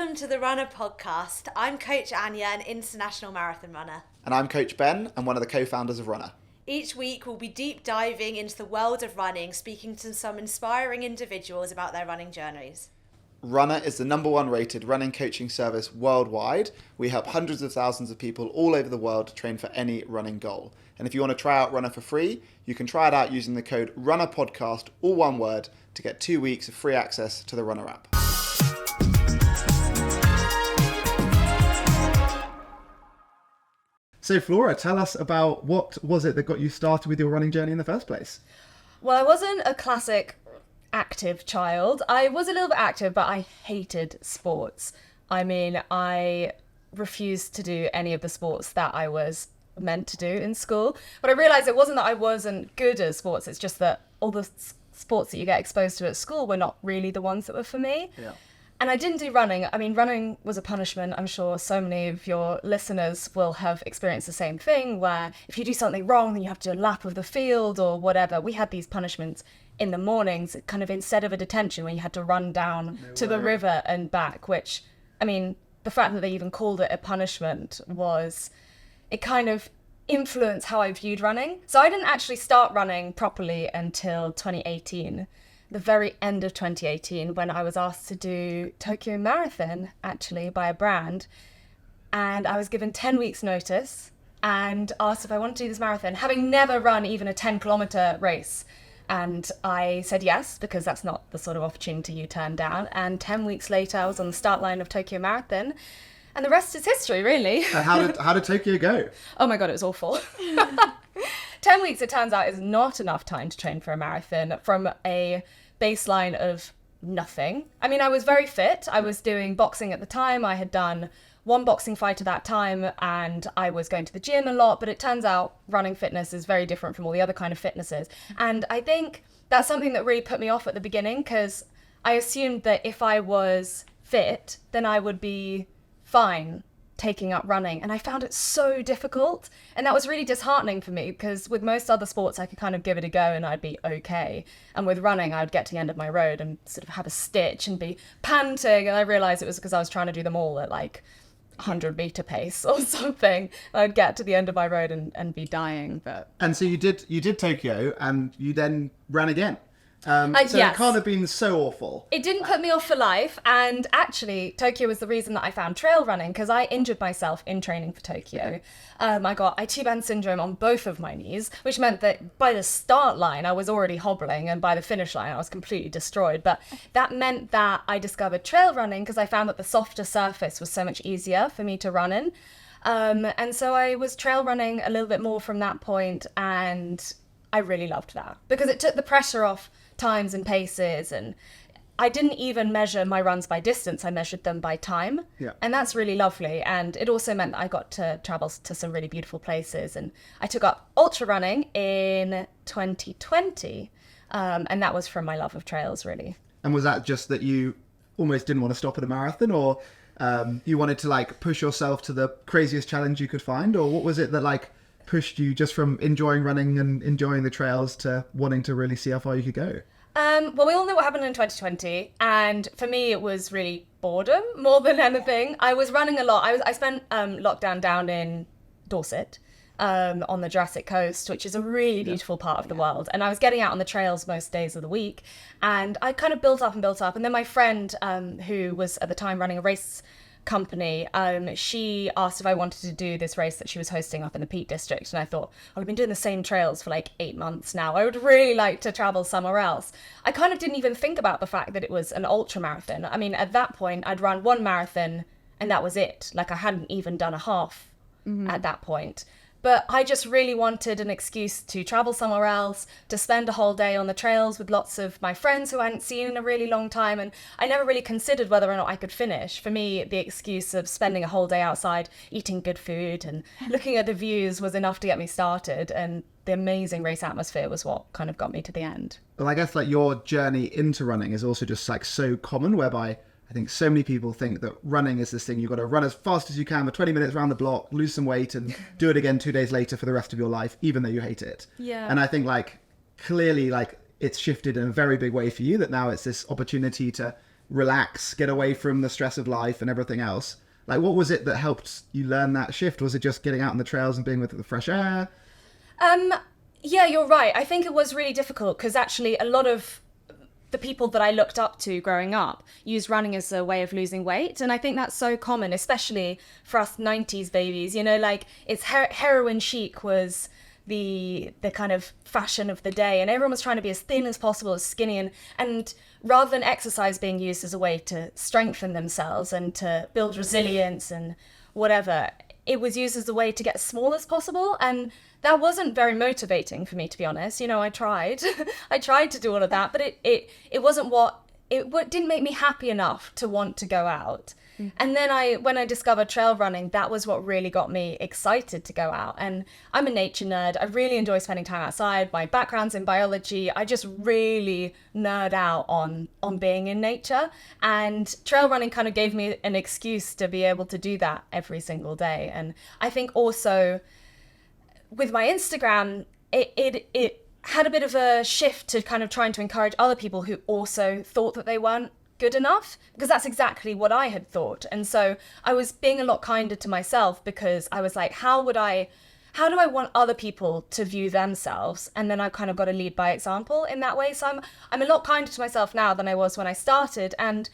Welcome to the Runna Podcast. I'm Coach Anya, an international marathon runner. And I'm Coach Ben, and one of the co-founders of Runna. Each week we'll be deep diving into the world of running, speaking to some inspiring individuals about their running journeys. Runna is the #1 rated running coaching service worldwide. We help hundreds of thousands of people all over the world to train for any running goal. And if you want to try out Runna for free, you can try it out using the code Runna Podcast, all one word, to get 2 weeks of free access to the Runna app. So Flora, tell us about what was it that got you started with your running journey in the first place? Well, I wasn't a classic active child. I was a little bit active, but I hated sports. I mean, I refused to do any of the sports that I was meant to do in school. But I realised it wasn't that I wasn't good at sports, it's just that all the sports that you get exposed to at school were not really the ones that were for me. Yeah. And I didn't do running. I mean, running was a punishment. I'm sure so many of your listeners will have experienced the same thing, where if you do something wrong, then you have to do a lap of the field or whatever. We had these punishments in the mornings, kind of instead of a detention when you had to run down to the river and back, which, I mean, the fact that they even called it a punishment it kind of influenced how I viewed running. So I didn't actually start running properly until 2018. The very end of 2018, when I was asked to do Tokyo Marathon, actually, by a brand. And I was given 10 weeks notice and asked if I wanted to do this marathon, having never run even a 10-kilometer race. And I said yes, because that's not the sort of opportunity you turn down. And 10 weeks later, I was on the start line of Tokyo Marathon. And the rest is history, really. How did Tokyo go? Oh my God, it was awful. 10 weeks, it turns out, is not enough time to train for a marathon from a baseline of nothing. I mean, I was very fit. I was doing boxing at the time. I had done one boxing fight at that time and I was going to the gym a lot, but it turns out running fitness is very different from all the other kind of fitnesses. And I think that's something that really put me off at the beginning, because I assumed that if I was fit, then I would be fine taking up running, and I found it so difficult, and that was really disheartening for me, because with most other sports I could kind of give it a go and I'd be okay, and with running I would get to the end of my road and sort of have a stitch and be panting, and I realized it was because I was trying to do them all at like 100-meter pace or something. I'd get to the end of my road and be dying. And so you did Tokyo, and you then ran again. So yes. It can't have been so awful. It didn't put me off for life, and actually Tokyo was the reason that I found trail running, because I injured myself in training for Tokyo. I got IT band syndrome on both of my knees, which meant that by the start line I was already hobbling, and by the finish line I was completely destroyed. But that meant that I discovered trail running, because I found that the softer surface was so much easier for me to run in. And so I was trail running a little bit more from that point, and I really loved that, because it took the pressure off times and paces, and I didn't even measure my runs by distance, I measured them by time. Yeah. And that's really lovely, and it also meant that I got to travel to some really beautiful places, and I took up ultra running in 2020, and that was from my love of trails, really. And was that just that you almost didn't want to stop at a marathon, or you wanted to like push yourself to the craziest challenge you could find, or what was it that like pushed you just from enjoying running and enjoying the trails to wanting to really see how far you could go? Well, we all know what happened in 2020, and for me it was really boredom more than anything. I was running a lot. I spent lockdown down in Dorset, on the Jurassic Coast, which is a really beautiful part of the world, and I was getting out on the trails most days of the week, and I kind of built up, and then my friend, who was at the time running a race company, she asked if I wanted to do this race that she was hosting up in the Peak District, and I thought, I've been doing the same trails for like 8 months now, I would really like to travel somewhere else. I kind of didn't even think about the fact that it was an ultra marathon. I mean, at that point I'd run one marathon and that was it. Like, I hadn't even done a half at that point. But I just really wanted an excuse to travel somewhere else, to spend a whole day on the trails with lots of my friends who I hadn't seen in a really long time. And I never really considered whether or not I could finish. For me, the excuse of spending a whole day outside, eating good food and looking at the views was enough to get me started. And the amazing race atmosphere was what kind of got me to the end. Well, I guess like your journey into running is also just like so common, whereby I think so many people think that running is this thing you've got to run as fast as you can for 20 minutes around the block, lose some weight and do it again 2 days later for the rest of your life, even though you hate it. Yeah. And I think like clearly like it's shifted in a very big way for you, that now it's this opportunity to relax, get away from the stress of life and everything else. Like, what was it that helped you learn that shift? Was it just getting out on the trails and being with the fresh air? Yeah, you're right. I think it was really difficult because actually a lot of the people that I looked up to growing up used running as a way of losing weight. And I think that's so common, especially for us 90s babies, you know, like it's heroin chic was the kind of fashion of the day, and everyone was trying to be as thin as possible, as skinny, and rather than exercise being used as a way to strengthen themselves and to build resilience and whatever, it was used as a way to get as small as possible. And that wasn't very motivating for me, to be honest. You know, I tried I tried to do all of that, but it wasn't it didn't make me happy enough to want to go out. And then when I discovered trail running, that was what really got me excited to go out. And I'm a nature nerd. I really enjoy spending time outside. My background's in biology. I just really nerd out on being in nature. And trail running kind of gave me an excuse to be able to do that every single day. And I think also with my Instagram, it had a bit of a shift to kind of trying to encourage other people who also thought that they weren't good enough, because that's exactly what I had thought. And so I was being a lot kinder to myself, because I was like, how do I want other people to view themselves? And then I kind of got to lead by example in that way. So I'm a lot kinder to myself now than I was when I started, and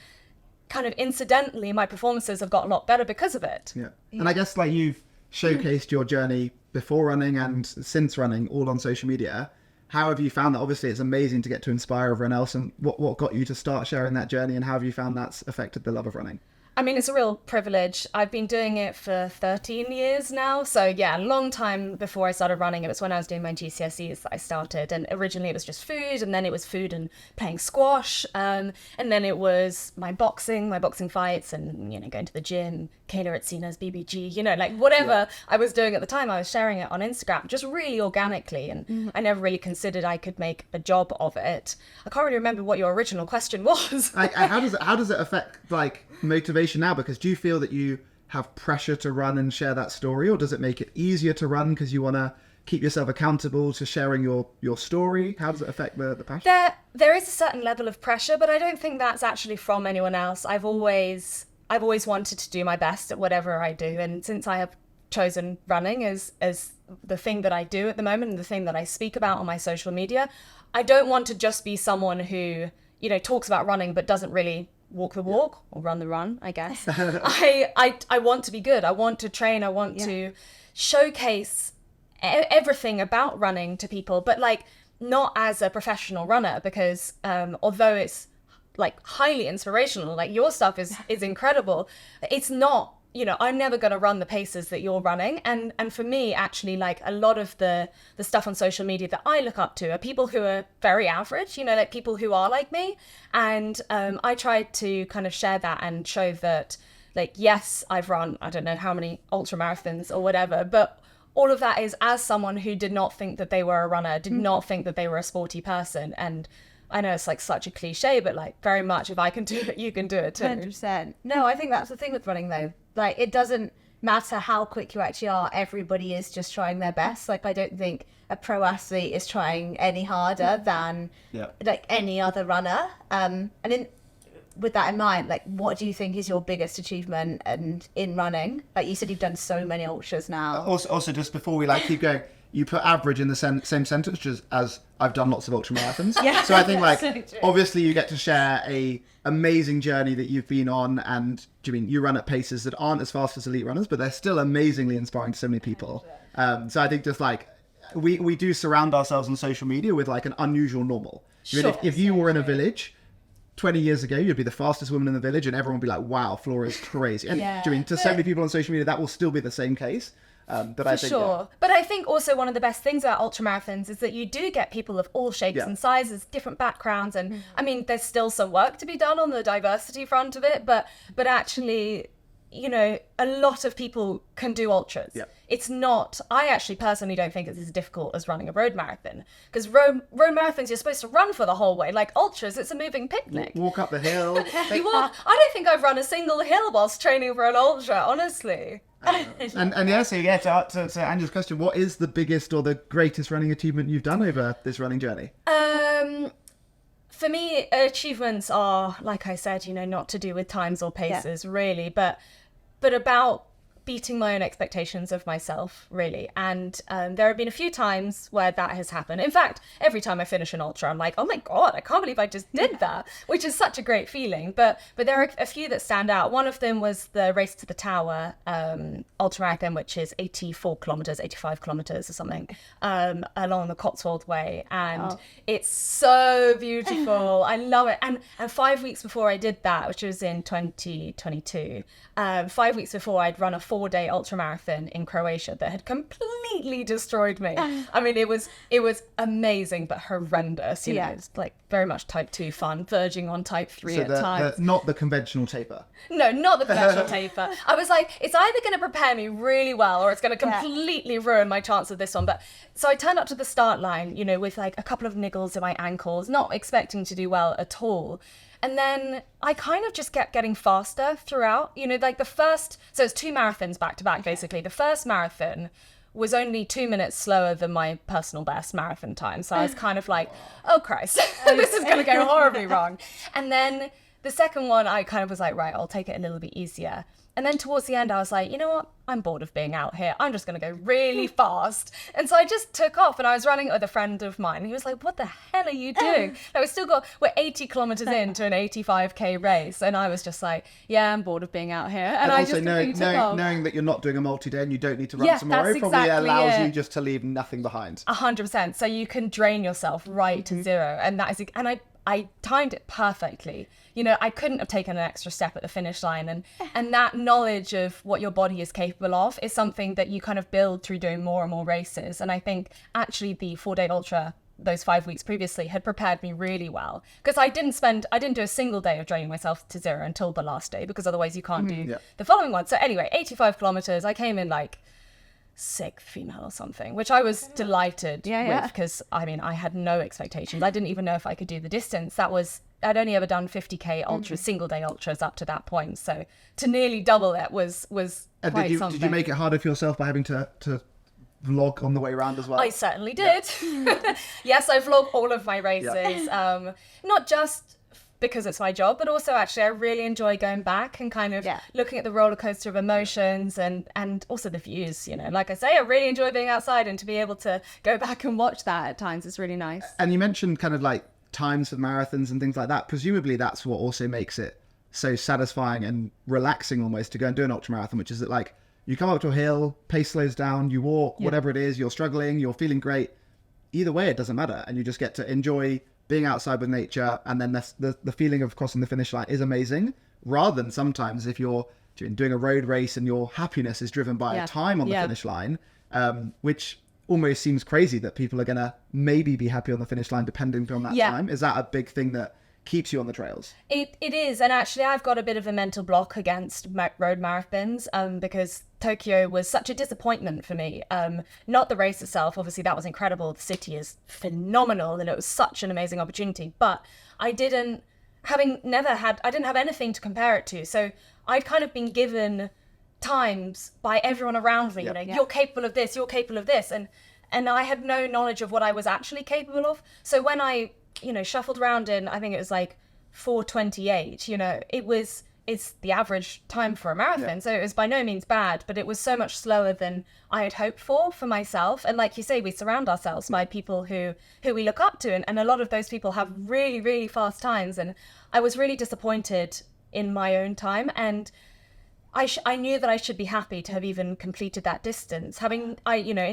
kind of incidentally my performances have got a lot better because of it. Yeah. And I guess like you've showcased your journey before running and since running all on social media. How have you found that? Obviously, it's amazing to get to inspire everyone else. And what got you to start sharing that journey, and how have you found that's affected the love of running? I mean, it's a real privilege. I've been doing it for 13 years now. So yeah, a long time before I started running. It was when I was doing my GCSEs that I started. And originally it was just food, and then it was food and playing squash. And then it was my boxing fights, and, you know, going to the gym, Kayla at Cena's BBG, you know, like whatever I was doing at the time, I was sharing it on Instagram, just really organically. And I never really considered I could make a job of it. I can't really remember what your original question was. How does it affect like motivation now? Because do you feel that you have pressure to run and share that story, or does it make it easier to run because you want to keep yourself accountable to sharing your story? How does it affect the passion? There is a certain level of pressure, but I don't think that's actually from anyone else. I've always wanted to do my best at whatever I do, and since I have chosen running as the thing that I do at the moment and the thing that I speak about on my social media, I don't want to just be someone who, you know, talks about running but doesn't really walk the walk or run the run, I guess. I want to be good. I want to train. I want to showcase everything about running to people, but like not as a professional runner, because although it's like highly inspirational, like your stuff is incredible, it's not, you know, I'm never going to run the paces that you're running. And for me, actually, like a lot of the stuff on social media that I look up to are people who are very average, you know, like people who are like me. And I tried to kind of share that and show that, like, yes, I've run, I don't know how many ultramarathons or whatever, but all of that is as someone who did not think that they were a runner, did not think that they were a sporty person. And I know it's like such a cliche, but like very much, if I can do it, you can do it too. 100%. No, I think that's the thing with running though. Like, it doesn't matter how quick you actually are. Everybody is just trying their best. Like, I don't think a pro athlete is trying any harder than like any other runner. With that in mind, like, what do you think is your biggest achievement and in running? Like you said, you've done so many ultras now. Also, just before we like keep going, you put average in the same sentence as I've done lots of ultramarathons. So I think like obviously you get to share a amazing journey that you've been on, and you run at paces that aren't as fast as elite runners, but they're still amazingly inspiring to so many people. So I think just like we do surround ourselves on social media with like an unusual normal. If you were in a village 20 years ago, you'd be the fastest woman in the village, and everyone would be like, wow, Flora is crazy. And to so many people on social media, that will still be the same case. But I think, But I think also one of the best things about ultramarathons is that you do get people of all shapes and sizes, different backgrounds, and I mean, there's still some work to be done on the diversity front of it, but actually, you know, a lot of people can do ultras. It's not, I actually personally don't think it's as difficult as running a road marathon, because road marathons you're supposed to run for the whole way. Like ultras, it's a moving picnic. Walk up the hill. I don't think I've run a single hill whilst training for an ultra, honestly. And yeah, so yeah, to Angela's question, what is the biggest or the greatest running achievement you've done over this running journey? For me, achievements are, like I said, not to do with times or paces really, but about beating my own expectations of myself, really. And there have been a few times where that has happened. In fact, every time I finish an ultra, I'm like, oh my God, I can't believe I just did that, which is such a great feeling. But there are a few that stand out. One of them was the Race to the Tower ultramarathon, which is 84 kilometers, 85 kilometers or something, along the Cotswold Way. And it's so beautiful. I love it. And 5 weeks before I did that, which was in 2022, 5 weeks before, I'd run a 4-day ultramarathon in Croatia that had completely destroyed me. I mean, it was amazing, but horrendous. You know, it's like very much type 2 fun, verging on type 3 at times. Not the conventional taper. No, not the conventional taper. I was like, it's either going to prepare me really well or it's going to completely ruin my chance of this one. But so I turned up to the start line, with like a couple of niggles in my ankles, not expecting to do well at all. And then I kind of just kept getting faster throughout, like so it's 2 marathons back to back, basically. The first marathon was only 2 minutes slower than my personal best marathon time. So I was kind of like, oh Christ, this is going to go horribly wrong. And then the second one, I kind of was like, right, I'll take it a little bit easier. And then towards the end, I was like, you know what? I'm bored of being out here. I'm just going to go really fast. And so I just took off, and I was running with a friend of mine. And he was like, what the hell are you doing? And we're 80 kilometers into an 85k race. And I was just like, yeah, I'm bored of being out here. And I also just knowing that you're not doing a multi-day and you don't need to run tomorrow probably allows you just to leave nothing behind. 100%. So you can drain yourself right to zero. And I timed it perfectly. I couldn't have taken an extra step at the finish line. And that knowledge of what your body is capable of is something that you kind of build through doing more and more races. And I think actually the 4-day ultra, those 5 weeks previously, had prepared me really well. Because I didn't do a single day of draining myself to zero until the last day, because otherwise you can't do the following one. So anyway, 85 kilometers, I came in like 6th female or something, which I was delighted with, because I had no expectations. I didn't even know if I could do the distance. I'd only ever done 50k ultras, single day ultras up to that point. So to nearly double it was quite something. Did you make it harder for yourself by having to vlog on the way around as well? I certainly did. Yes, I vlog all of my races, not just because it's my job, but also actually I really enjoy going back and kind of looking at the roller coaster of emotions and also the views. Like I say, I really enjoy being outside, and to be able to go back and watch that at times is really nice. And you mentioned kind of like times for marathons and things like that. Presumably that's what also makes it so satisfying and relaxing almost to go and do an ultramarathon, which is that like you come up to a hill, pace slows down, you walk, whatever it is, you're struggling, you're feeling great. Either way, it doesn't matter. And you just get to enjoy being outside with nature. And then the feeling of crossing the finish line is amazing, rather than sometimes if you're doing a road race and your happiness is driven by a time on the finish line, which almost seems crazy that people are going to maybe be happy on the finish line depending on that time. Is that a big thing that keeps you on the trails? It is. And actually I've got a bit of a mental block against road marathons because Tokyo was such a disappointment for me. Not the race itself, obviously that was incredible. The city is phenomenal and it was such an amazing opportunity, but I didn't have anything to compare it to. So I'd kind of been given times by everyone around me, you're capable of this, you're capable of this, and I had no knowledge of what I was actually capable of. So when I shuffled around in, I think it was like 4:28, it's the average time for a marathon, so it was by no means bad, but it was so much slower than I had hoped for myself. And like you say, we surround ourselves by people who we look up to, and a lot of those people have really, really fast times, and I was really disappointed in my own time, and I knew that I should be happy to have even completed that distance. In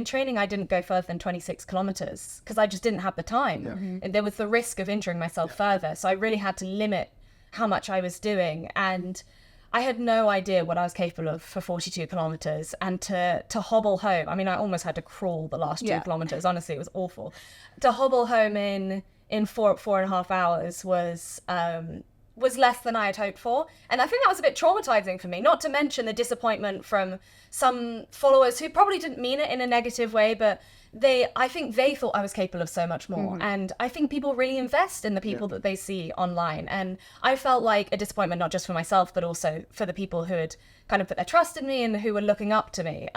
training, I didn't go further than 26 kilometers because I just didn't have the time. And there was the risk of injuring myself further. So I really had to limit how much I was doing. And I had no idea what I was capable of for 42 kilometers. And to hobble home, I almost had to crawl the last 2 kilometers. Honestly, it was awful. To hobble home in 4.5 hours was less than I had hoped for. And I think that was a bit traumatizing for me, not to mention the disappointment from some followers who probably didn't mean it in a negative way, but I think they thought I was capable of so much more. And I think people really invest in the people that they see online. And I felt like a disappointment, not just for myself, but also for the people who had kind of put their trust in me and who were looking up to me.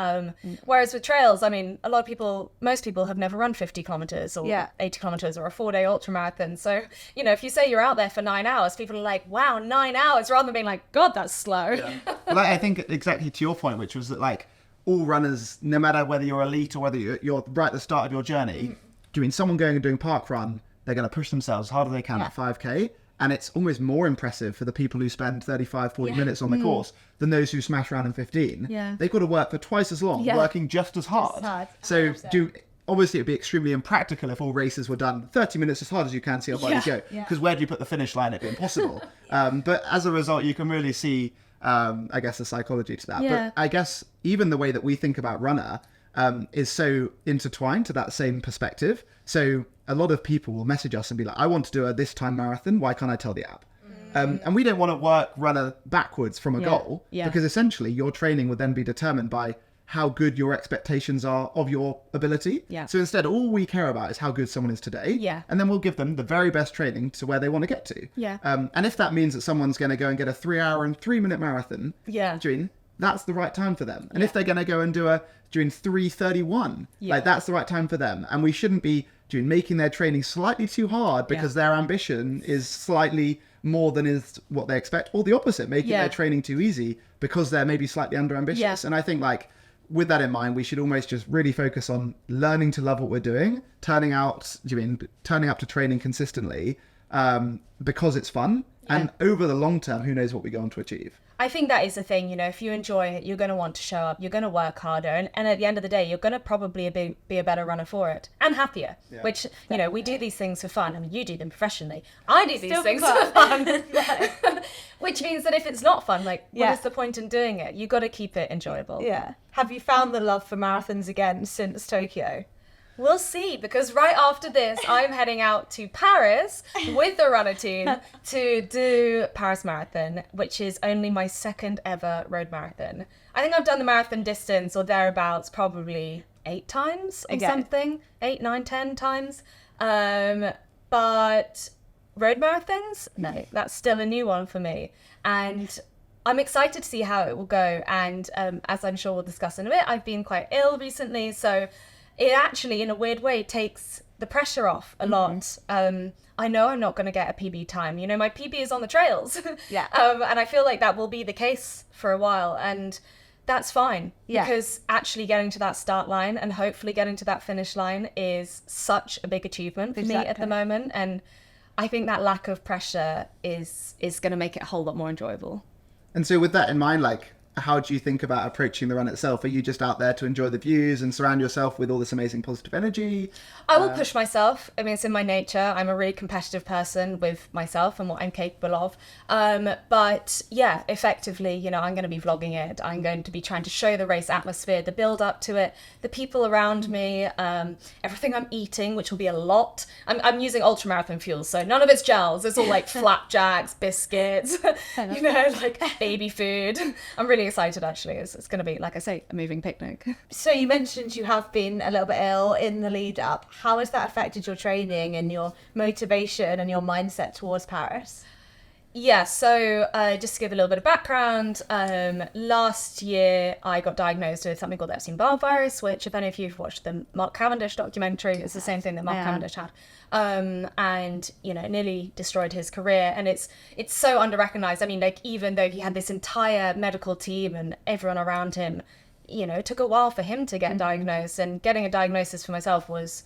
Whereas with trails, I mean, most people have never run 50 kilometers or 80 kilometers or a 4-day ultramarathon. So, you know, if you say you're out there for 9 hours, people are like, wow, 9 hours, rather than being like, God, that's slow. Yeah. Well, I think exactly to your point, which was that like all runners, no matter whether you're elite or whether you're right at the start of your journey, doing someone going and doing park run, they're going to push themselves as hard as they can at 5K. And it's almost more impressive for the people who spend 35, 40 minutes on the course than those who smash around in 15. Yeah. They've got to work for twice as long, working just as hard. So obviously it'd be extremely impractical if all races were done 30 minutes as hard as you can see your bodies go. Because where do you put the finish line? It'd be impossible. But as a result, you can really see, I guess, the psychology to that. Yeah. But I guess even the way that we think about Runner is so intertwined to that same perspective. So a lot of people will message us and be like, I want to do a this time marathon. Why can't I tell the app? And we don't want to work Runner backwards from a goal because essentially your training would then be determined by how good your expectations are of your ability. So instead, all we care about is how good someone is today. And then we'll give them the very best training to where they want to get to. And if that means that someone's going to go and get a 3-hour and 3-minute marathon, that's the right time for them. And if they're going to go and do a during 3:31, like that's the right time for them. And we shouldn't be making their training slightly too hard because their ambition is slightly more than is what they expect, or the opposite, making their training too easy because they're maybe slightly under ambitious. And I think like with that in mind, we should almost just really focus on learning to love what we're doing, turning up to training consistently because it's fun. And over the long term, who knows what we go on to achieve. I think that is the thing, you know, if you enjoy it, you're going to want to show up, you're going to work harder. And at the end of the day, you're going to probably be a better runner for it and happier, which, you know, we do these things for fun. I mean, you do them professionally. I do these things for fun. Which means that if it's not fun, like, what is the point in doing it? You've got to keep it enjoyable. Have you found the love for marathons again since Tokyo? We'll see, because right after this, I'm heading out to Paris with the runner team to do Paris Marathon, which is only my second ever road marathon. I think I've done the marathon distance or thereabouts probably 8 times or something, 8, 9, 10 times. But road marathons, no, that's still a new one for me. And I'm excited to see how it will go. And as I'm sure we'll discuss in a bit, I've been quite ill recently, so it actually, in a weird way, takes the pressure off a lot. I know I'm not going to get a PB time. You know, my PB is on the trails. And I feel like that will be the case for a while. And that's fine. Because actually getting to that start line and hopefully getting to that finish line is such a big achievement for me at the moment. And I think that lack of pressure is going to make it a whole lot more enjoyable. And so with that in mind, like, how do you think about approaching the run itself? Are you just out there to enjoy the views and surround yourself with all this amazing positive energy? I will push myself. I mean, it's in my nature. I'm a really competitive person with myself and what I'm capable of. But yeah, effectively, you know, I'm going to be vlogging it. I'm going to be trying to show the race atmosphere, the build up to it, the people around me, everything I'm eating, which will be a lot. I'm using ultramarathon fuel, so none of it's gels. It's all like flapjacks, biscuits, you know, like baby food. I'm really excited, actually. It's going to be, like I say, a moving picnic. So you mentioned you have been a little bit ill in the lead up. How has that affected your training and your motivation and your mindset towards Paris? Yeah, so just to give a little bit of background, last year I got diagnosed with something called the Epstein-Barr virus, which, if any of you have watched the Mark Cavendish documentary, is the same thing that Mark Cavendish had. And, you know, nearly destroyed his career. And it's so under-recognized. I mean, like, even though he had this entire medical team and everyone around him, you know, it took a while for him to get diagnosed. And getting a diagnosis for myself was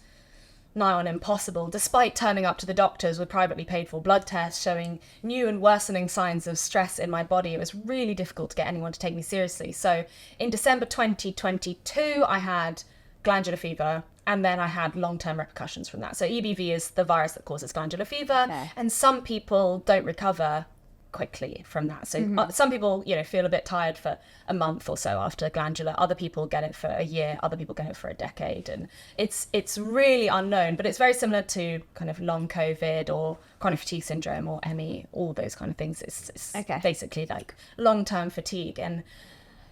nigh on impossible, despite turning up to the doctors with privately paid for blood tests showing new and worsening signs of stress in my body. It was really difficult to get anyone to take me seriously. So in December 2022, I had glandular fever, and then I had long-term repercussions from that. So EBV is the virus that causes glandular fever, and some people don't recover quickly from that. So some people, you know, feel a bit tired for a month or so after glandular. Other people get it for a year. Other people get it for a decade. And it's really unknown, but it's very similar to kind of long COVID or chronic fatigue syndrome or ME, all those kind of things. It's basically like long-term fatigue. And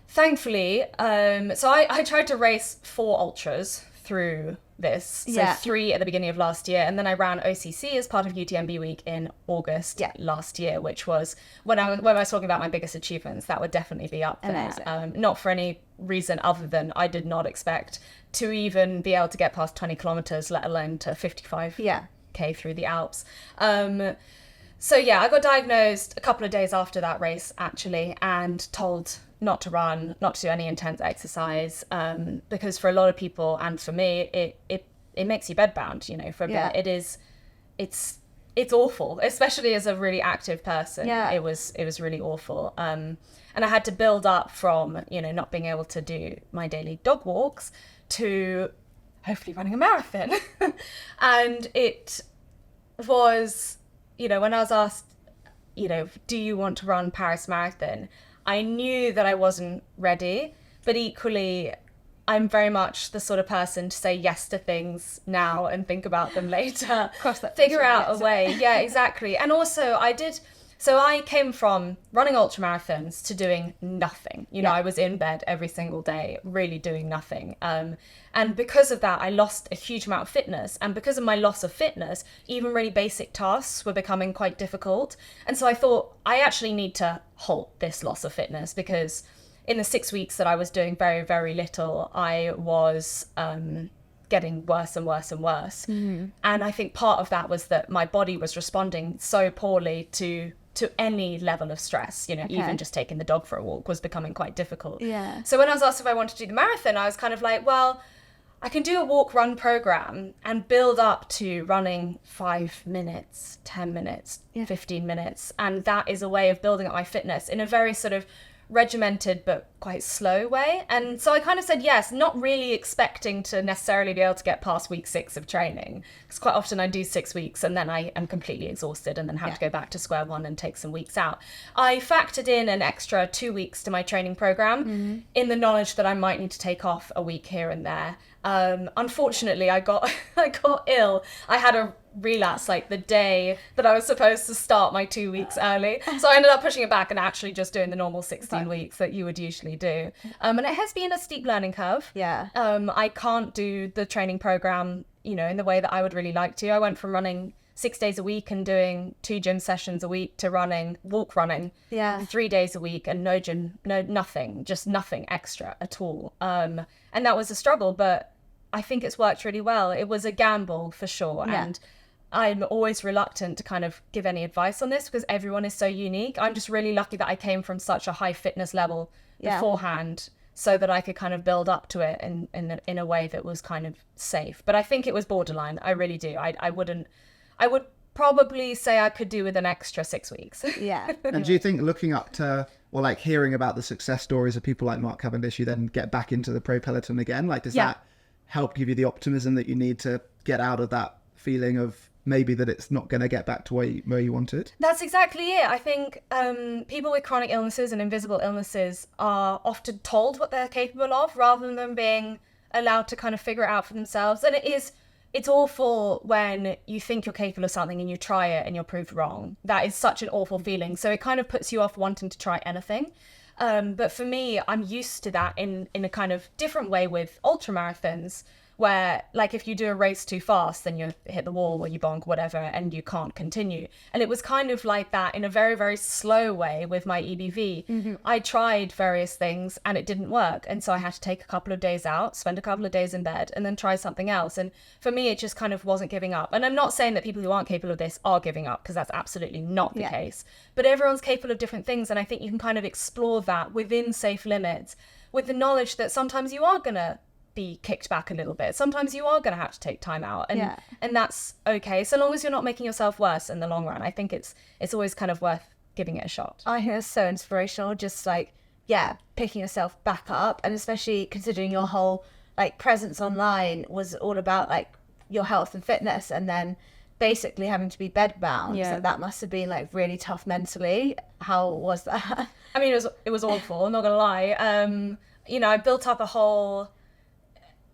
thankfully, so I tried to race 4 ultras through this. So 3 at the beginning of last year. And then I ran OCC as part of UTMB week in August last year, which was when I was talking about my biggest achievements, that would definitely be up there. Not for any reason other than I did not expect to even be able to get past 20 kilometers, let alone to 55K through the Alps. So I got diagnosed a couple of days after that race, actually, and told not to run, not to do any intense exercise, because for a lot of people, and for me, it makes you bedbound, for a bit. It's awful, especially as a really active person. It was really awful. And I had to build up from, not being able to do my daily dog walks to hopefully running a marathon. And it was, when I was asked, do you want to run Paris Marathon? I knew that I wasn't ready, but equally, I'm very much the sort of person to say yes to things now and think about them later. Figure out a way. Yeah, exactly. And also I came from running ultramarathons to doing nothing. I was in bed every single day, really doing nothing. And because of that, I lost a huge amount of fitness. And because of my loss of fitness, even really basic tasks were becoming quite difficult. And so I thought, I actually need to halt this loss of fitness, because in the 6 weeks that I was doing very, very little, I was getting worse and worse and worse. Mm-hmm. And I think part of that was that my body was responding so poorly to any level of stress, even just taking the dog for a walk was becoming quite difficult. Yeah. So when I was asked if I wanted to do the marathon, I was kind of like, well, I can do a walk-run program and build up to running 5 minutes, 10 minutes, 15 minutes. And that is a way of building up my fitness in a very sort of regimented but quite slow way. And so I kind of said yes, not really expecting to necessarily be able to get past week 6 of training, because quite often I do 6 weeks and then I am completely exhausted and then have to go back to square one and take some weeks out. I factored in an extra 2 weeks to my training program in the knowledge that I might need to take off a week here and there. Unfortunately, I got ill. I had a relapse like the day that I was supposed to start my 2 weeks early. So I ended up pushing it back and actually just doing the normal 16 weeks that you would usually do. And it has been a steep learning curve. Yeah. I can't do the training program, in the way that I would really like to. I went from running 6 days a week and doing 2 gym sessions a week to walk running 3 days a week and no gym, nothing, just nothing extra at all. And that was a struggle, but I think it's worked really well. It was a gamble for sure. Yeah. And I'm always reluctant to kind of give any advice on this because everyone is so unique. I'm just really lucky that I came from such a high fitness level beforehand so that I could kind of build up to it in a way that was kind of safe. But I think it was borderline. I really do. I would probably say I could do with an extra 6 weeks. Yeah. And do you think looking up to, or like hearing about the success stories of people like Mark Cavendish, you then get back into the pro peloton again? Like, does that help give you the optimism that you need to get out of that feeling of maybe that it's not going to get back to where you want it? That's exactly it. I think people with chronic illnesses and invisible illnesses are often told what they're capable of rather than being allowed to kind of figure it out for themselves. And it's awful when you think you're capable of something and you try it and you're proved wrong. That is such an awful feeling. So it kind of puts you off wanting to try anything. But for me, I'm used to that in a kind of different way with ultramarathons, where like if you do a race too fast, then you hit the wall or you bonk, whatever, and you can't continue. And it was kind of like that in a very, very slow way with my EBV. Mm-hmm. I tried various things and it didn't work. And so I had to take a couple of days out, spend a couple of days in bed, and then try something else. And for me, it just kind of wasn't giving up. And I'm not saying that people who aren't capable of this are giving up, because that's absolutely not the case. But everyone's capable of different things. And I think you can kind of explore that within safe limits with the knowledge that sometimes you are going to be kicked back a little bit. Sometimes you are going to have to take time out, and that's okay, so long as you're not making yourself worse in the long run. I think it's always kind of worth giving it a shot. I think it's so inspirational, just like picking yourself back up, and especially considering your whole like presence online was all about like your health and fitness, and then basically having to be bedbound. So that must have been like really tough mentally. How was that? I mean, it was awful, I'm not gonna lie. I built up a whole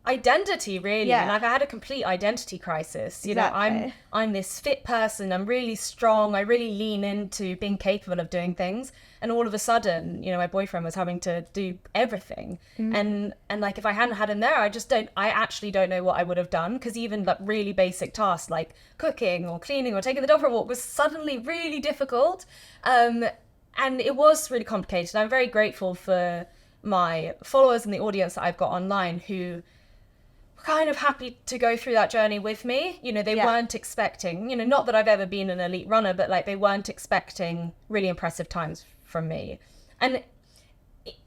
identity, really. Yeah. And I've had a complete identity crisis. You know, Exactly. I'm this fit person. I'm really strong. I really lean into being capable of doing things. And all of a sudden, you know, my boyfriend was having to do everything. And like, if I hadn't had him there, I actually don't know what I would have done. Because even like really basic tasks like cooking or cleaning or taking the dog for a walk was suddenly really difficult. And it was really complicated. I'm very grateful for my followers and the audience that I've got online who kind of happy to go through that journey with me. You know, they weren't expecting, you know, not that I've ever been an elite runner, but like they weren't expecting really impressive times from me. And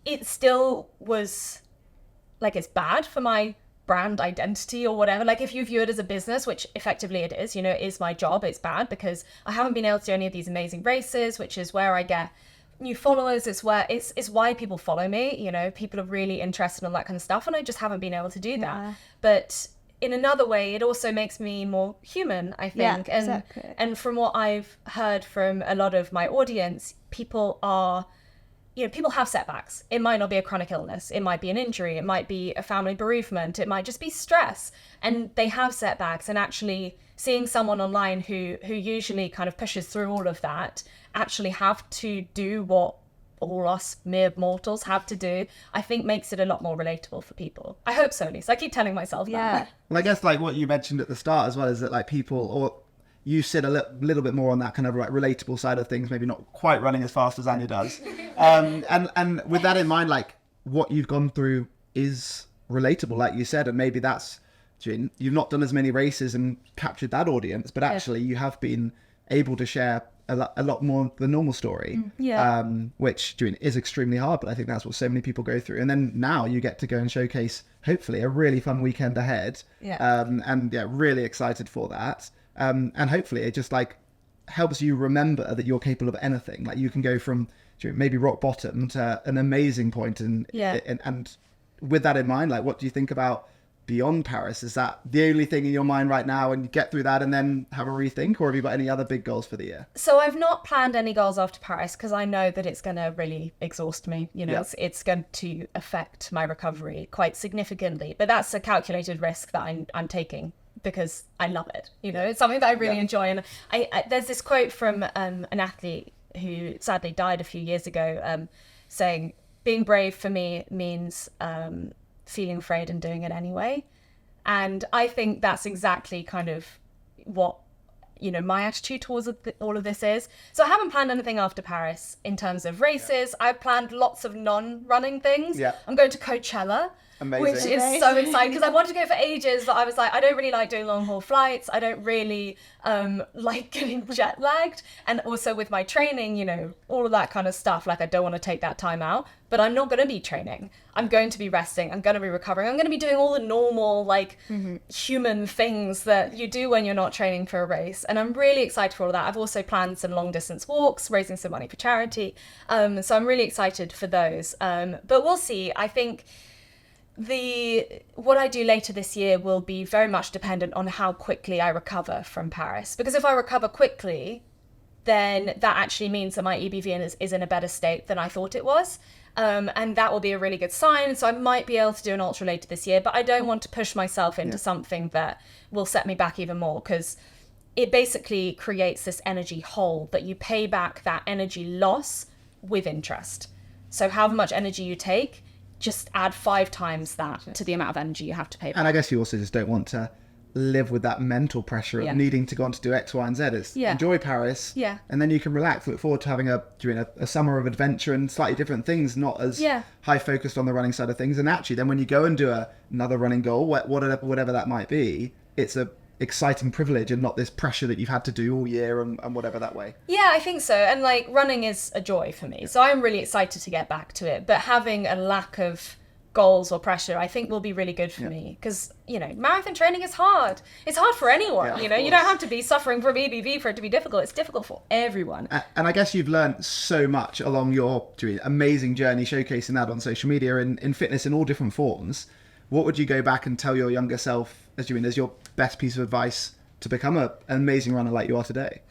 it still was like, it's bad for my brand identity or whatever. Like if you view it as a business, which effectively it is, you know, it is my job, it's bad because I haven't been able to do any of these amazing races, which is where I get new followers. It's why people follow me. You know, people are really interested in that kind of stuff, and I just haven't been able to do that. But in another way, it also makes me more human, I think. Exactly. And from what I've heard from a lot of my audience, people have setbacks. It might not be a chronic illness. It might be an injury. It might be a family bereavement. It might just be stress. And they have setbacks. And actually seeing someone online who usually kind of pushes through all of that actually have to do what all us mere mortals have to do, I think makes it a lot more relatable for people. I hope so, at least. I keep telling myself that. Well, I guess like what you mentioned at the start as well is that like people, or you sit a little bit more on that kind of like relatable side of things, maybe not quite running as fast as Anya does. And with that in mind, like what you've gone through is relatable, like you said, and maybe that's, you've not done as many races and captured that audience, but actually you have been able to share a lot more the normal story, which is extremely hard, but I think that's what so many people go through. And then now you get to go and showcase, hopefully, a really fun weekend ahead. Really excited for that. And hopefully it just like helps you remember that you're capable of anything. Like you can go from maybe rock bottom to an amazing point. And with that in mind, like what do you think about beyond Paris? Is that the only thing in your mind right now and you get through that and then have a rethink, or have you got any other big goals for the year? So I've not planned any goals after Paris because I know that it's going to really exhaust me. You know, it's going to affect my recovery quite significantly, but that's a calculated risk that I'm taking because I love it. You know, it's something that I really enjoy. And I there's this quote from an athlete who sadly died a few years ago saying, being brave for me means feeling afraid and doing it anyway. And I think that's exactly kind of what, you know, my attitude towards all of this is. So I haven't planned anything after Paris in terms of races. I've planned lots of non-running things. I'm going to Coachella. Amazing. Which is so exciting because I wanted to go for ages, but I was like, I don't really like doing long haul flights. I don't really like getting jet lagged. And also with my training, you know, all of that kind of stuff, like I don't want to take that time out, but I'm not going to be training. I'm going to be resting. I'm going to be recovering. I'm going to be doing all the normal, like human things that you do when you're not training for a race. And I'm really excited for all of that. I've also planned some long distance walks, raising some money for charity. So I'm really excited for those. But we'll see. I think what I do later this year will be very much dependent on how quickly I recover from Paris. Because if I recover quickly, then that actually means that my EBV is in a better state than I thought it was. And that will be a really good sign. So I might be able to do an ultra later this year, but I don't want to push myself into something that will set me back even more, because it basically creates this energy hole that you pay back that energy loss with interest. So however much energy you take, just add 5 times that to the amount of energy you have to pay back. And I guess you also just don't want to live with that mental pressure of needing to go on to do X, Y, and Z. It's enjoy Paris, and then you can relax. Look forward to having a summer of adventure and slightly different things, not as high focused on the running side of things. And actually, then when you go and do another running goal, whatever that might be, it's a exciting privilege and not this pressure that you've had to do all year and whatever that way. Yeah, I think so. And like running is a joy for me. So I'm really excited to get back to it. But having a lack of goals or pressure, I think will be really good for me. Because, you know, marathon training is hard. It's hard for anyone. You know, you don't have to be suffering from EBV for it to be difficult. It's difficult for everyone. And I guess you've learned so much along your amazing journey, showcasing that on social media in fitness in all different forms. What would you go back and tell your younger self as your best piece of advice to become an amazing runner like you are today?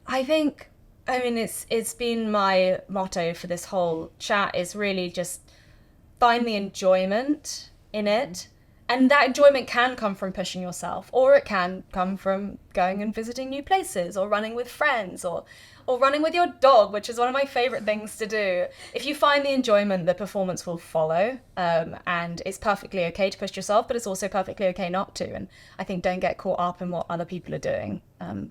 I mean, it's been my motto for this whole chat is really just find the enjoyment in it. And that enjoyment can come from pushing yourself, or it can come from going and visiting new places, or running with friends, or running with your dog, which is one of my favorite things to do. If you find the enjoyment, the performance will follow. And it's perfectly okay to push yourself, but it's also perfectly okay not to. And I think don't get caught up in what other people are doing.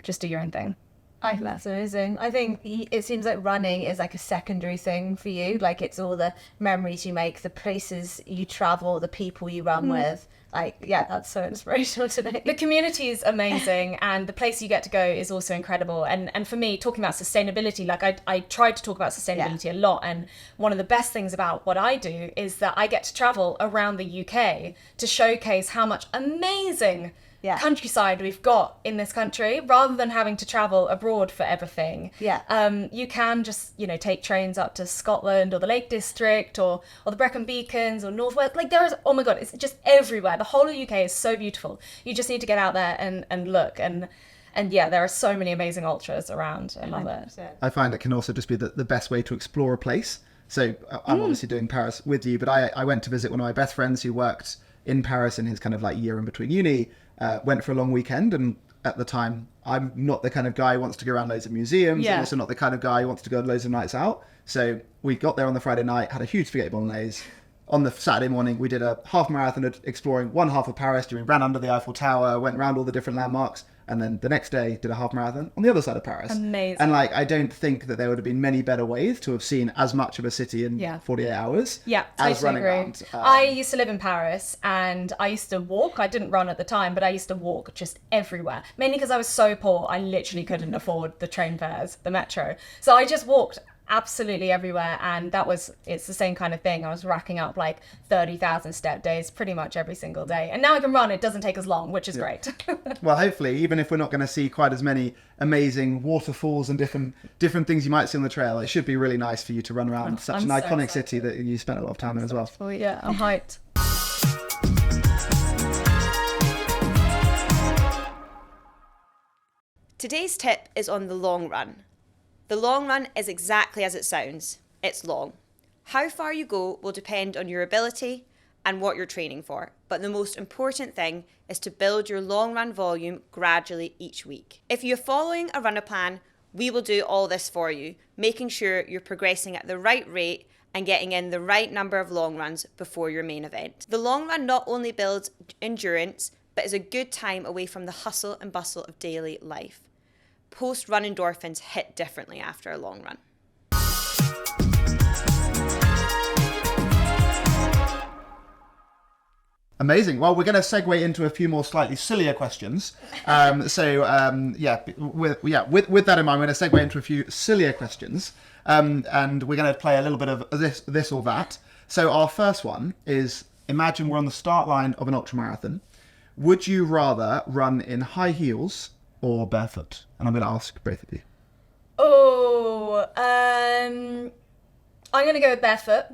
Just do your own thing. I think that's amazing. I think it seems like running is like a secondary thing for you. Like it's all the memories you make, the places you travel, the people you run with. Like, yeah, that's so inspirational today. The community is amazing, and the place you get to go is also incredible. And for me, talking about sustainability, like I tried to talk about sustainability a lot, and one of the best things about what I do is that I get to travel around the UK to showcase how much amazing countryside we've got in this country, rather than having to travel abroad for everything. You can just, take trains up to Scotland or the Lake District or the Brecon Beacons or Northwest. Like there's, oh my God, it's just everywhere. The whole of the UK is so beautiful. You just need to get out there and look. And yeah, there are so many amazing ultras around. I love it. I find it can also just be the best way to explore a place. So I'm obviously doing Paris with you, but I went to visit one of my best friends who worked in Paris in his kind of like year in between uni. Went for a long weekend, and at the time I'm not the kind of guy who wants to go around loads of museums. I'm also not the kind of guy who wants to go loads of nights out. So we got there on the Friday night, had a huge spaghetti bolognese. On the Saturday morning we did a half marathon exploring one half of Paris. We ran under the Eiffel Tower, went around all the different landmarks, and then the next day did a half marathon on the other side of Paris. Amazing. And I don't think that there would have been many better ways to have seen as much of a city in 48 hours as running around. I used to live in Paris, and I used to walk. I didn't run at the time, but I used to walk just everywhere. Mainly because I was so poor, I literally couldn't afford the train fares, the metro. So I just walked absolutely everywhere, and it's the same kind of thing. I was racking up like 30,000 step days pretty much every single day, and now I can run. It doesn't take as long, which is great. Well, hopefully, even if we're not going to see quite as many amazing waterfalls and different things you might see on the trail, it should be really nice for you to run around such an iconic city that you spent a lot of time in as well. Oh yeah, I'm hyped. Today's tip is on the long run. The long run is exactly as it sounds. It's long. How far you go will depend on your ability and what you're training for, but the most important thing is to build your long run volume gradually each week. If you're following a runner plan, we will do all this for you, making sure you're progressing at the right rate and getting in the right number of long runs before your main event. The long run not only builds endurance, but is a good time away from the hustle and bustle of daily life. Post-run endorphins hit differently after a long run. Amazing. Well, we're going to segue into a few more slightly sillier questions. With that in mind, we're going to segue into a few sillier questions, and we're going to play a little bit of this or that. So our first one is: imagine we're on the start line of an ultramarathon. Would you rather run in high heels or barefoot? And I'm going to ask both of you. I'm going to go with barefoot,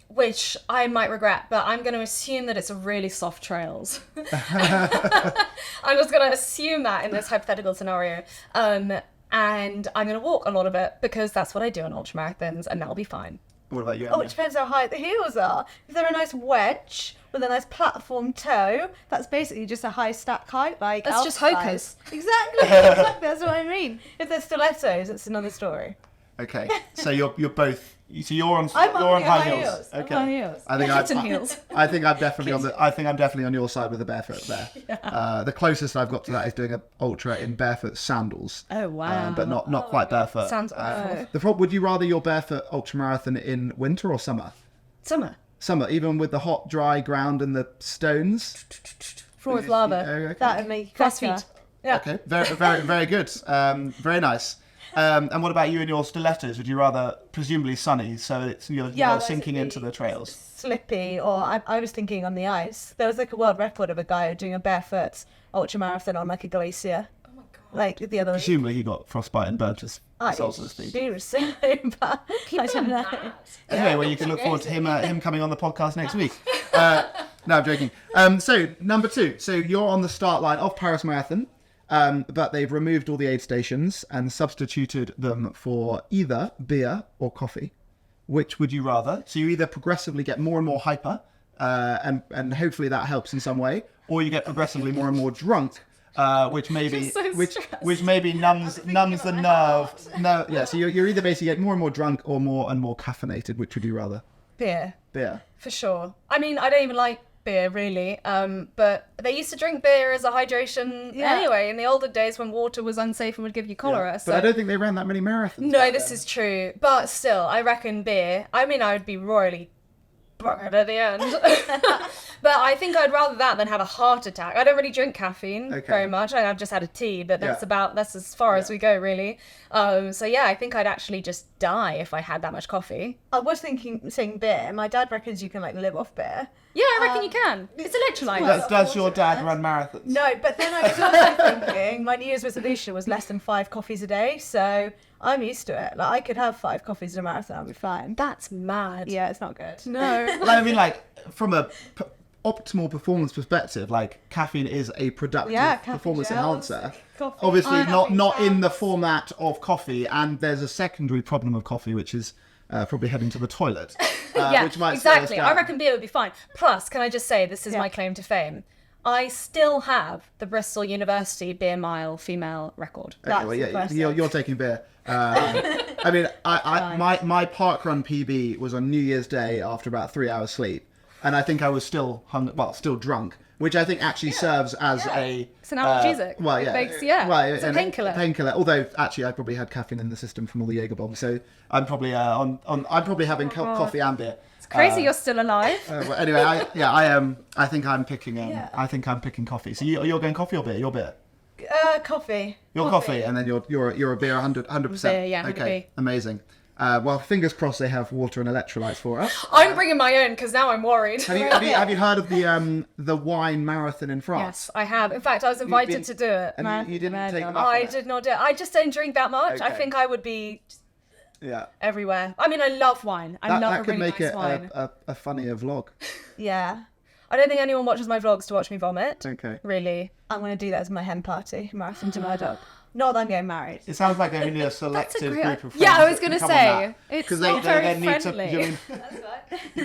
which I might regret, but I'm going to assume that it's a really soft trails. I'm just going to assume that in this hypothetical scenario. And I'm going to walk a lot of it because that's what I do on ultramarathons, and that'll be fine. What about you, Oh, Emily? it depends how high the heels are. If they're a nice wedge with a nice platform toe, that's basically just a high stack height. Like That's just outside. hokers. Exactly, that's what I mean. If they're stilettos, it's another story. Okay, so you're both. So you're on I'm high heels. Okay. I'm on heels. I think heels. I think I'm definitely I'm definitely on your side with the barefoot there. The closest I've got to that is doing an ultra in barefoot sandals. Oh wow! But not quite barefoot. Sounds awful. The problem: would you rather your barefoot ultramarathon in winter or summer? Summer. Summer, even with the hot, dry ground and the stones. Floor with lava. Okay. That would make Cross better. feet. Yeah. Okay, very good. Very nice. And what about you and your stilettos? Would you rather, presumably sunny, so you're not sinking into the trails? Slippy, or I was thinking on the ice. There was like a world record of a guy doing a barefoot ultramarathon on like a glacier. Oh my god! Like the other. Presumably he got frostbite and burnt his soles of his feet. Seriously, but I don't know. Anyway, well, you can look forward to him coming on the podcast next week. No, I'm joking. So number 2. So you're on the start line of Paris Marathon. But they've removed all the aid stations and substituted them for either beer or coffee. Which would you rather? So you either progressively get more and more hyper and hopefully that helps in some way, or you get progressively more and more drunk, which maybe numbs the nerve. No, yeah. So you're either basically get more and more drunk or more and more caffeinated. Which would you rather? Beer. Beer. For sure. I mean, I don't even like beer really, but they used to drink beer as a hydration anyway in the older days when water was unsafe and would give you cholera. Yeah. So but I don't think they ran that many marathons. no, this is true, but still I reckon beer. I mean, I would be royally buggered at the end. But I think I'd rather that than have a heart attack. I don't really drink caffeine very much. I've just had a tea, but that's as far as we go really. So yeah, I think I'd actually just die if I had that much coffee. I was saying beer. My dad reckons you can like live off beer. Yeah, I reckon you can. It's electrolytes. Does your dad run marathons? No, but then I was also thinking my New Year's resolution was less than 5 coffees a day, so I'm used to it. Like I could have 5 coffees in a marathon, I'll be fine. That's mad. Yeah, it's not good. No. Like, I mean, like from a optimal performance perspective, like caffeine is a productive performance enhancer. Coffee. Obviously, not in the format of coffee, and there's a secondary problem of coffee, which is probably heading to the toilet. Yeah, which might slow us exactly. down. I reckon beer would be fine. Plus, can I just say, this is my claim to fame. I still have the Bristol University beer mile female record. Okay, well, yeah, you're taking beer. I mean, my parkrun PB was on New Year's Day after about 3 hours sleep, and I think I was still still drunk, which I think actually serves as It's an analgesic. It's a painkiller. Painkiller. Although actually, I probably had caffeine in the system from all the Jaeger bombs, so I'm probably I'm probably having coffee and beer. It's crazy you're still alive. Well, anyway, I think I'm picking. I think I'm picking coffee. So you're going coffee or beer? Your beer. Coffee. You're coffee, and then you're a beer 100%. Beer, yeah, okay, amazing. Well, fingers crossed they have water and electrolytes for us. I'm bringing my own because now I'm worried. Have you heard of the wine marathon in France? Yes, I have. In fact, I was invited to do it. And you didn't take them up I on it? did not do it. I just don't drink that much. I Okay. think I would be Yeah. everywhere. I mean, I love wine. I love That a could really make nice it wine. a funnier vlog. Yeah. I don't think anyone watches my vlogs to watch me vomit. Okay. Really. I'm going to do that as my hen party, marathon to Murdoch. Not that I'm getting married. It sounds like only a selective great- group of friends. Yeah, I was that can gonna come say, on that. it's 'Cause not very they need friendly.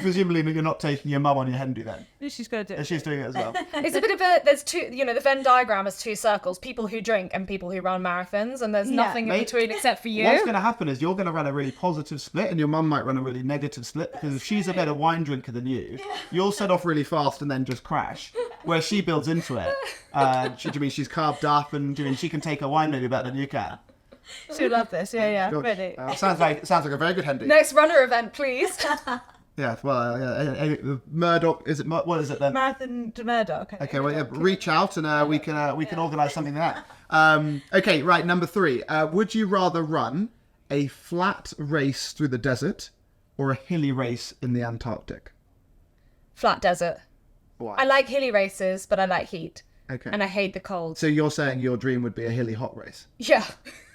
presumably you're not taking your mum on your Hendy then. She's going to do it. She's doing it as well. It's a bit of a, there's two, the Venn diagram has 2 circles, people who drink and people who run marathons, and there's nothing in Mate, between except for you. What's going to happen is you're going to run a really positive split and your mum might run a really negative split, because if she's a better wine drinker than you'll set off really fast and then just crash, where she builds into it. She's carved up and she can take a wine maybe better than you can. She'll love this. Yeah, ready. Sounds like a very good Hendy. Next runner event, please. Yeah, well, Murdoch, what is it then? Marathon to Murdoch. Okay, well, yeah, reach out and we can organise something like that. Okay, right, number 3. Would you rather run a flat race through the desert or a hilly race in the Antarctic? Flat desert. Why? I like hilly races, but I like heat. Okay. And I hate the cold. So you're saying your dream would be a hilly hot race? Yeah.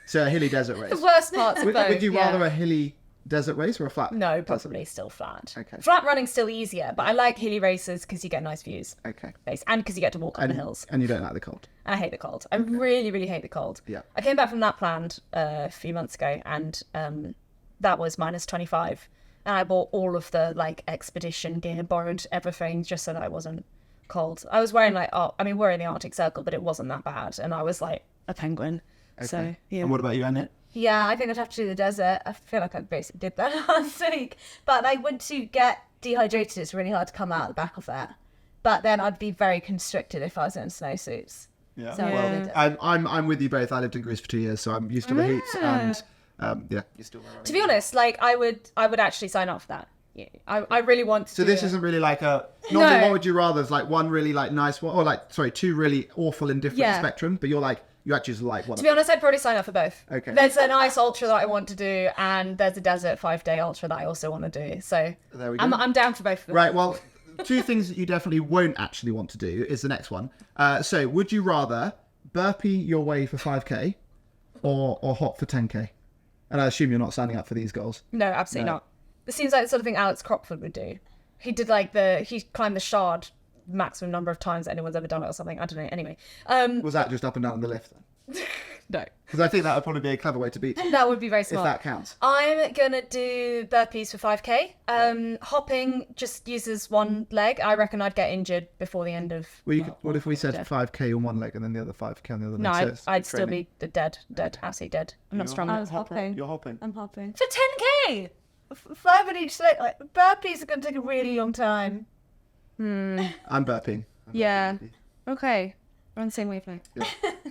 So a hilly desert race. The worst parts of both. Would you yeah. rather a hilly desert race or a flat? No, probably still flat. Okay. Flat running's still easier, but I like hilly races because you get nice views. Okay. And because you get to walk up the hills. And you don't like the cold? And I hate the cold. I really, really hate the cold. Yeah. I came back from that planned a few months ago, and that was minus 25. And I bought all of the expedition gear, borrowed everything just so that I wasn't cold. I was wearing we're in the Arctic Circle, but it wasn't that bad. And I was like a penguin. Okay. So, yeah. And what about you, Annette? Yeah, I think I'd have to do the desert. I feel like I basically did that last week. But to get dehydrated, it's really hard to come out the back of that. But then I'd be very constricted if I was in snowsuits. Yeah. So I'm with you both. I lived in Greece for 2 years, so I'm used to the heat. And you're still wearing To be honest, I would actually sign up for that. Yeah, I really want to. So this isn't really like a. Normally, what would you rather? Is one really nice one, or 2 really awful in different spectrum. But you actually just like one. To be honest, I'd probably sign up for both. Okay. There's a nice ultra that I want to do, and there's a desert 5-day ultra that I also want to do. So there we go. I'm down for both of them. Right. Well, 2 things that you definitely won't actually want to do is the next one. So would you rather burpee your way for 5k, or hop for 10k? And I assume you're not signing up for these goals. No, absolutely not. This seems like the sort of thing Alex Crockford would do. He did he climbed the Shard maximum number of times that anyone's ever done it or something. I don't know. Anyway. Was that just up and down the lift then? No. Because I think that would probably be a clever way to beat you, That would be very if smart. that counts. I'm going to do burpees for 5k. Hopping just uses one leg. I reckon I'd get injured before the end of... Well, what if we said 5k on one leg and then the other 5k on the other leg? No, So it's I'd still training. be dead, absolutely dead. I'm not strong I enough. was hopping. You're hopping. I'm hopping. For 10k! 5 on each leg. Like, burpees are going to take a really long time. I'm burping. Yeah. Okay. We're on the same wavelength.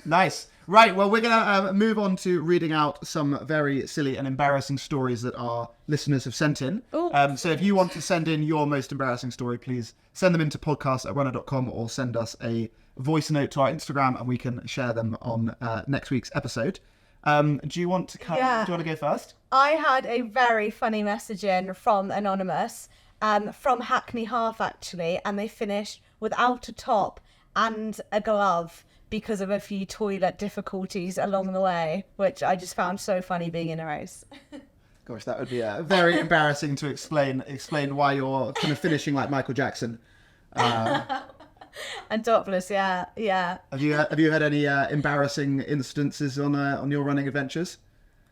Nice. Right, well, we're going to move on to reading out some very silly and embarrassing stories that our listeners have sent in. So if you want to send in your most embarrassing story, please send them into podcast@runner.com or send us a voice note to our Instagram and we can share them on next week's episode. Do you want to do you want to go first? I had a very funny message in from Anonymous, from Hackney Half actually, and they finished without a top and a glove because of a few toilet difficulties along the way, which I just found so funny being in a race. Gosh, that would be very embarrassing to explain why you're kind of finishing like Michael Jackson. And topless, yeah. Have you had any embarrassing instances on your running adventures?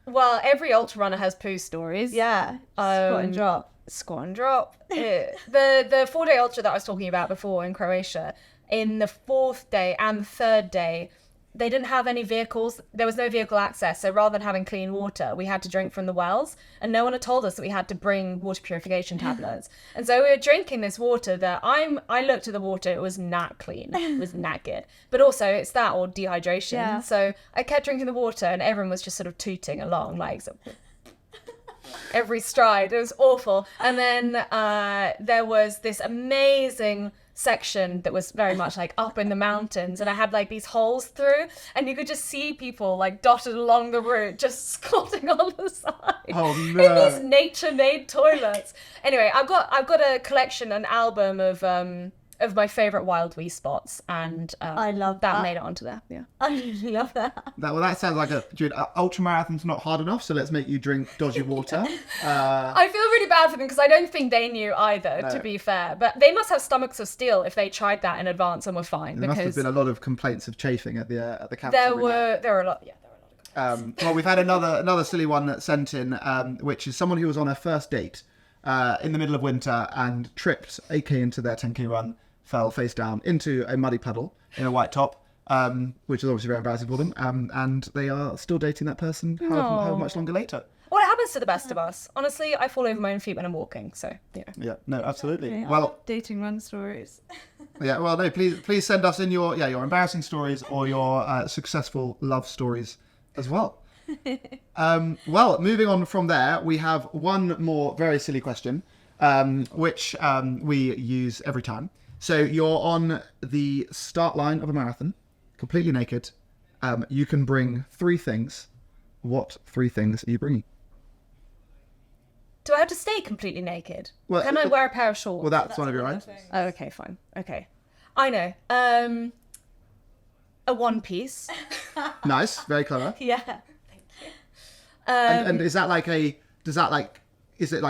Well, every ultra runner has poo stories. Yeah, squat and drop. Squat and drop. The 4-day ultra that I was talking about before in Croatia, in the 4th day and the 3rd day, they didn't have any vehicles. There was no vehicle access. So rather than having clean water, we had to drink from the wells. And no one had told us that we had to bring water purification tablets. And so we were drinking this water that I looked at the water. It was not clean. It was not good. But also it's that or dehydration. Yeah. So I kept drinking the water and everyone was just sort of tooting along like so. Every stride. It was awful. And then there was this amazing section that was very much like up in the mountains, and I had like these holes through, and you could just see people like dotted along the route just squatting on the side in these nature-made toilets. Anyway, I've got a collection, an album of my favorite wild wee spots, and I love that. made it onto there. Yeah, I love that. That sounds like ultramarathon's not hard enough, so let's make you drink dodgy water. I feel really bad for them because I don't think they knew either, to be fair. But they must have stomachs of steel if they tried that in advance and were fine. There must have been a lot of complaints of chafing at the campus. There were a lot. Yeah, there were a lot of complaints. Well, we've had another silly one that sent in, which is someone who was on her first date in the middle of winter and tripped 8k into their 10k run, fell face down into a muddy puddle in a white top, which is obviously very embarrassing for them. And they are still dating that person however much longer later. Well, it happens to the best of us. Honestly, I fall over my own feet when I'm walking, so, you know. Yeah, no, absolutely. Okay, Well, dating run stories. yeah, well, no, please send us in your embarrassing stories or your successful love stories as well. Well, moving on from there, we have one more very silly question, which we use every time. So you're on the start line of a marathon, completely naked. You can bring 3 things. What 3 things are you bringing? Do I have to stay completely naked? Well, Can I wear a pair of shorts? Well, that's one of your right. Oh, okay, fine. Okay. I know. A one piece. Nice, very clever. Yeah. And is that is it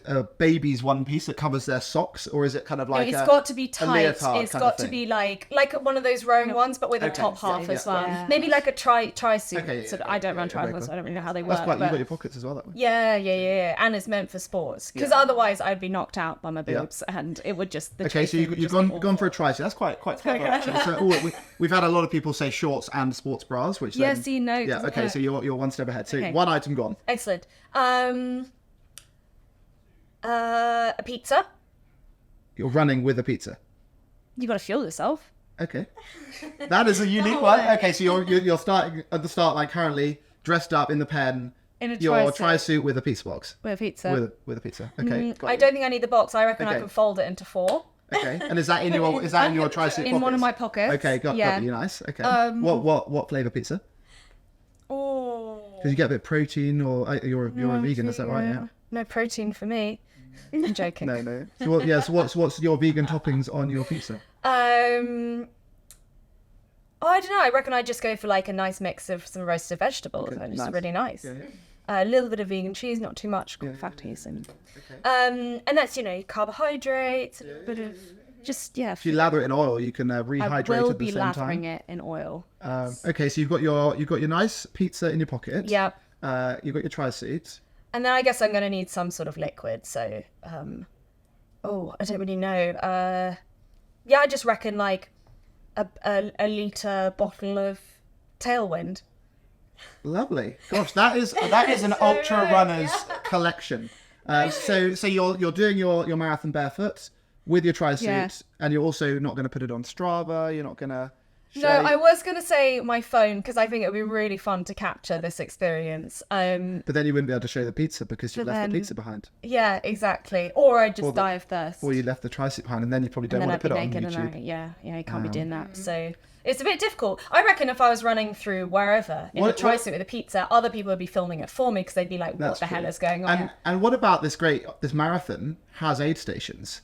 a baby's one piece that covers their socks, or is it kind of like it's got to be tight. leotard It's kind of got to thing? be like one of those rowing ones, but with a top half as well. Yeah. Maybe like a tri suit. Okay, So yeah, I don't run very triathlons, cool. so I don't really know how they work. That's quite. You've but- got your pockets as well that way. Yeah. And it's meant for sports, because otherwise I'd be knocked out by my boobs, and it would just. Okay, so you've gone for a tri. So that's quite clever. Actually. So we've had a lot of people say shorts and sports bras, which Yeah, then, see, no. yeah. Okay, so you're one step ahead. So Okay. one item gone. Excellent. A pizza. You're running with a pizza. You got to fuel yourself. Okay, that is a unique one. Okay, so you're starting at the start line currently dressed up in the pen. In a your tri-suit. tri-suit with a pizza box. With a pizza. With a pizza. Okay. got I you. don't think I need the box. I reckon I Okay. can fold it into 4. Okay, and is that in your tri-suit In one of pockets? my pockets. Okay, got you. Nice. Okay. What flavour pizza? Oh. Because you get a bit of protein, or you're a vegan, is that right? Yeah. No protein for me. I'm joking. No. So what's your vegan toppings on your pizza? I don't know. I reckon I'd just go for like a nice mix of some roasted vegetables. Okay, Just nice. really nice. Yeah. A little bit of vegan cheese, not too much, fatties, and that's carbohydrates, a bit of Just, yeah. If you lather it in oil, you can rehydrate I will at the be same time. lathering it in oil. Okay, so you've got your nice pizza in your pocket. Yep. You've got your tri-suit. And then I guess I'm going to need some sort of liquid. So, I don't really know. Yeah, I just reckon like a litre bottle of Tailwind. Lovely. Gosh, that is an ultra runner's collection. So you're doing your marathon barefoot with your tri-suit, and you're also not going to put it on Strava. You're not going to. No, I was going to say my phone because I think it would be really fun to capture this experience. But then you wouldn't be able to show the pizza because you left the pizza behind. Yeah, exactly. Or I'd just die of thirst. Or you left the tri-suit behind, and then you probably don't want to put it on YouTube. Yeah, you can't be doing that. So it's a bit difficult. I reckon if I was running through wherever in a tri-suit with a pizza, other people would be filming it for me because they'd be like, "What the hell is going on?" And what about this marathon has aid stations?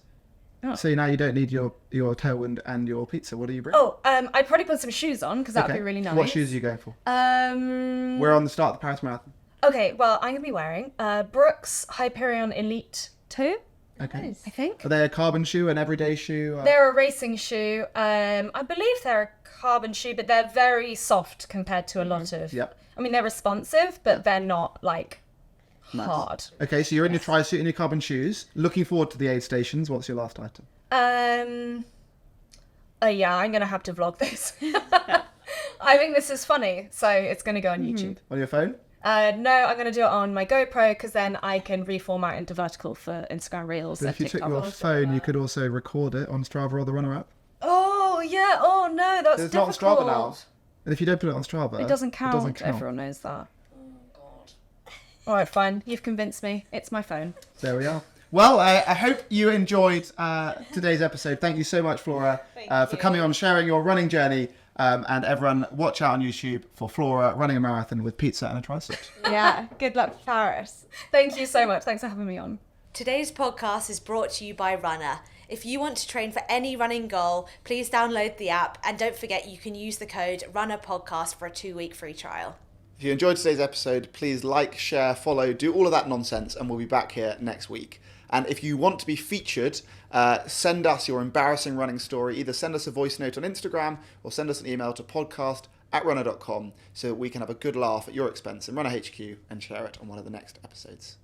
Oh. So now you don't need your Tailwind and your pizza. What do you bring? I'd probably put some shoes on because that would be really nice. What shoes are you going for? We're on the start of the Paris Marathon. Okay, well, I'm going to be wearing Brooks Hyperion Elite 2. Okay. I think. Are they a carbon shoe, an everyday shoe? They're a racing shoe. I believe they're a carbon shoe, but they're very soft compared to a lot of... Yep. I mean, they're responsive, but they're not, like... Nice. Hard. Okay, so you're in your tri-suit and your carbon shoes. Looking forward to the aid stations. What's your last item? Yeah, I'm gonna have to vlog this. I think this is funny, so it's gonna go on YouTube. On your phone? No, I'm gonna do it on my GoPro because then I can reformat into vertical for Instagram Reels. But if you took your phone, you could also record it on Strava or the Runner app. Oh yeah. Oh no, that's it's difficult. It's not on Strava now. And if you don't put it on Strava, it doesn't count. Everyone knows that. All right, fine. You've convinced me. It's my phone. There we are. Well, I hope you enjoyed today's episode. Thank you so much, Flora, for coming on, sharing your running journey. And everyone, watch out on YouTube for Flora running a marathon with pizza and a tri-suit. Yeah, good luck, Paris. Thank you so much. Thanks for having me on. Today's podcast is brought to you by Runna. If you want to train for any running goal, please download the app. And don't forget, you can use the code Runna Podcast for a 2-week free trial. If you enjoyed today's episode, please like, share, follow, do all of that nonsense, and we'll be back here next week. And if you want to be featured, send us your embarrassing running story. Either send us a voice note on Instagram or send us an email to podcast@runner.com so that we can have a good laugh at your expense in Runner HQ and share it on one of the next episodes.